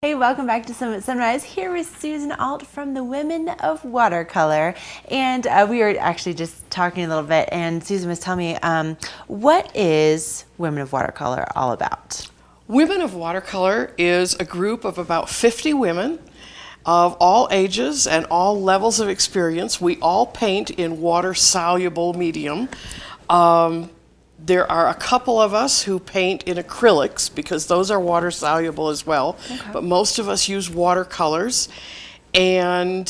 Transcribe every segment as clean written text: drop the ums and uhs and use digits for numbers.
Hey, welcome back to Summit Sunrise. Here with Susan Alt from the Women of Watercolor. And we were actually just talking a little bit, and Susan was telling me, what is Women of Watercolor all about? Women of Watercolor is a group of about 50 women of all ages and all levels of experience. We all paint in water-soluble medium. There are a couple of us who paint in acrylics because those are water soluble as well, but most of us use watercolors. And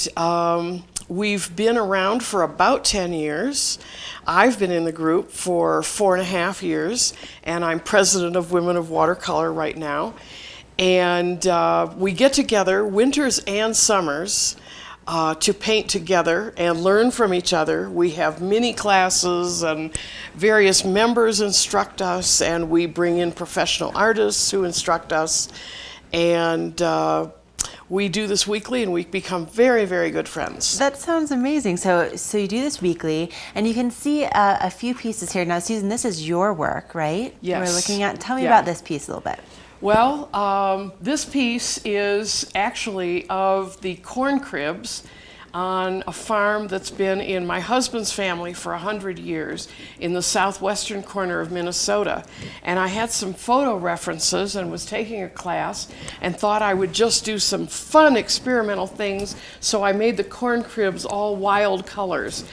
we've been around for about 10 years. I've been in the group for 4.5 years, and I'm president of Women of Watercolor right now. And we get together winters and summers to paint together and learn from each other. We have mini classes and various members instruct us, and we bring in professional artists who instruct us. And we do this weekly, and we become very, very good friends. That sounds amazing. So you do this weekly, and you can see a few pieces here. Now, Susan, this is your work, right? Yes. We're looking at. Tell me about this piece a little bit. Well, this piece is actually of the corn cribs on a farm that's been in my husband's family for 100 years in the southwestern corner of Minnesota. And I had some photo references and was taking a class and thought I would just do some fun experimental things, so I made the corn cribs all wild colors.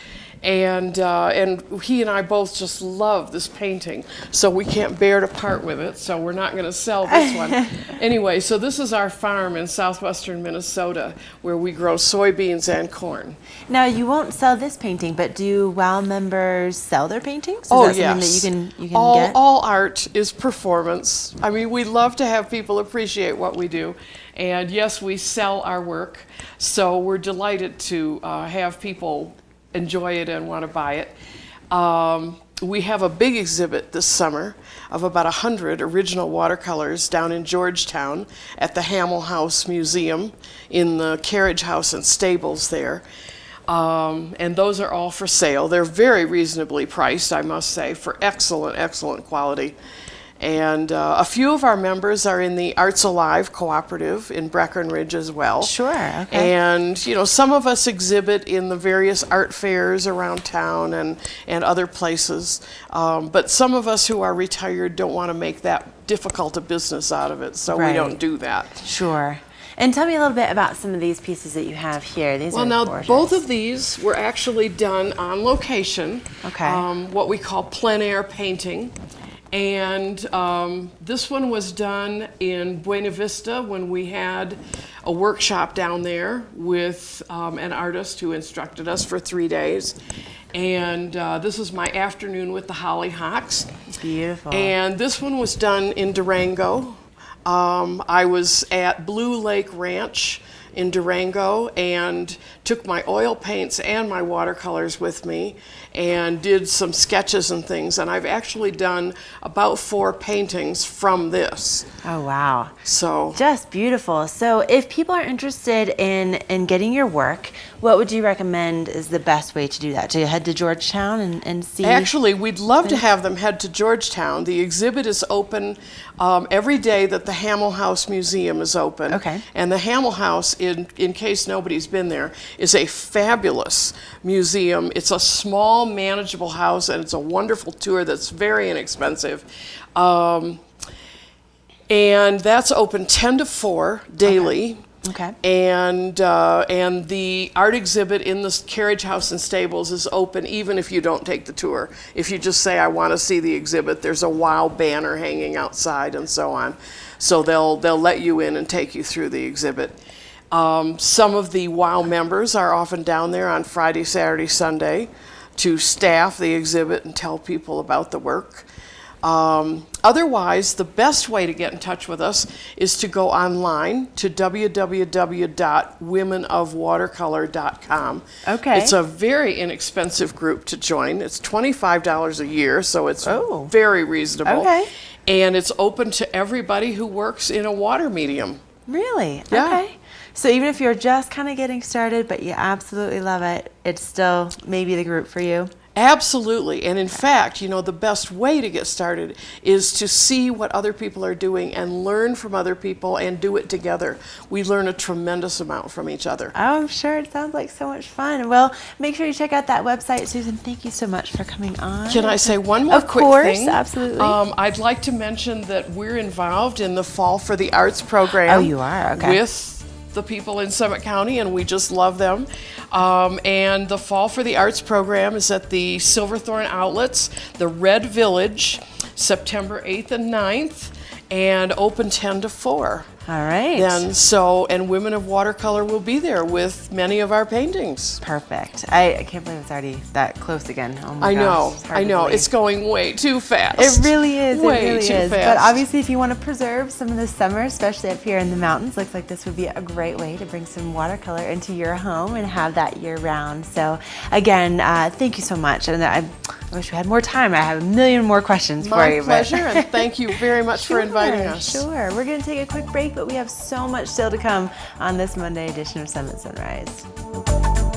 And he and I both just love this painting, so we can't bear to part with it, so we're not going to sell this one. Anyway, so this is our farm in southwestern Minnesota where we grow soybeans and corn. Now, you won't sell this painting, but do WOW members sell their paintings? Is Oh, that yes. something that you can all, get? all art is performance. I mean, we love to have people appreciate what we do. And yes, we sell our work, so we're delighted to have people enjoy it and want to buy it. We have a big exhibit this summer of about 100 original watercolors down in Georgetown at the Hamel House Museum in the carriage house and stables there. And those are all for sale. They're very reasonably priced, I must say, for excellent, excellent quality. And a few of our members are in the Arts Alive Cooperative in Breckenridge as well. Sure, okay. And, you know, some of us exhibit in the various art fairs around town and other places. But some of us who are retired don't want to make that difficult a business out of it, so we don't do that. Sure. And tell me a little bit about some of these pieces that you have here. These are now, gorgeous. both of these were actually done on location. Okay. What we call plein air painting. And this one was done in Buena Vista when we had a workshop down there with an artist who instructed us for 3 days. And this is my afternoon with the Hollyhocks. Beautiful. And this one was done in Durango. I was at Blue Lake Ranch in Durango and took my oil paints and my watercolors with me and did some sketches and things, and I've actually done about 4 paintings from this. Oh, wow. So just beautiful. So if people are interested in getting your work, what would you recommend is the best way to do that? To head to Georgetown and see? Actually, we'd love to have them head to Georgetown. The exhibit is open every day that the Hamel House Museum is open. Okay. And the Hamel House, in case nobody's been there, is a fabulous museum. It's a small, manageable house, and it's a wonderful tour that's very inexpensive. And that's open 10 to 4 daily. Okay. And the art exhibit in the carriage house and stables is open even if you don't take the tour. If you just say, I want to see the exhibit, there's a WOW banner hanging outside and so on. So they'll let you in and take you through the exhibit. Some of the WOW members are often down there on Friday, Saturday, Sunday to staff the exhibit and tell people about the work. Otherwise, the best way to get in touch with us is to go online to www.womenofwatercolor.com. Okay. It's a very inexpensive group to join. It's $25 a year, so it's Oh. very reasonable. Okay. And it's open to everybody who works in a water medium. Really? Yeah. Okay. So even if you're just kind of getting started, but you absolutely love it, it's still maybe the group for you? Absolutely. And in fact, the best way to get started is to see what other people are doing and learn from other people and do it together. We learn a tremendous amount from each other. Oh, I'm sure it sounds like so much fun. Well, make sure you check out that website. Susan, thank you so much for coming on. Can I say one more Of quick course, thing? absolutely. I'd like to mention that we're involved in the Fall for the Arts program. Oh, you are? Okay. With the people in Summit County, and we just love them. And the Fall for the Arts program is at the Silverthorne Outlets, the Red Village, September 8th and 9th, and open 10 to 4. All right. And Women of Watercolor will be there with many of our paintings. Perfect. I can't believe it's already that close again. Oh my I gosh, know, it's hard I to know. believe. It's going way too fast. It really is. Way it really too is. fast. But obviously, if you want to preserve some of the summer, especially up here in the mountains, looks like this would be a great way to bring some watercolor into your home and have that year round. So, again, thank you so much. And I wish we had more time. I have a million more questions for you. My pleasure, and thank you very much for inviting us. Sure. We're going to take a quick break, but we have so much still to come on this Monday edition of Summit Sunrise.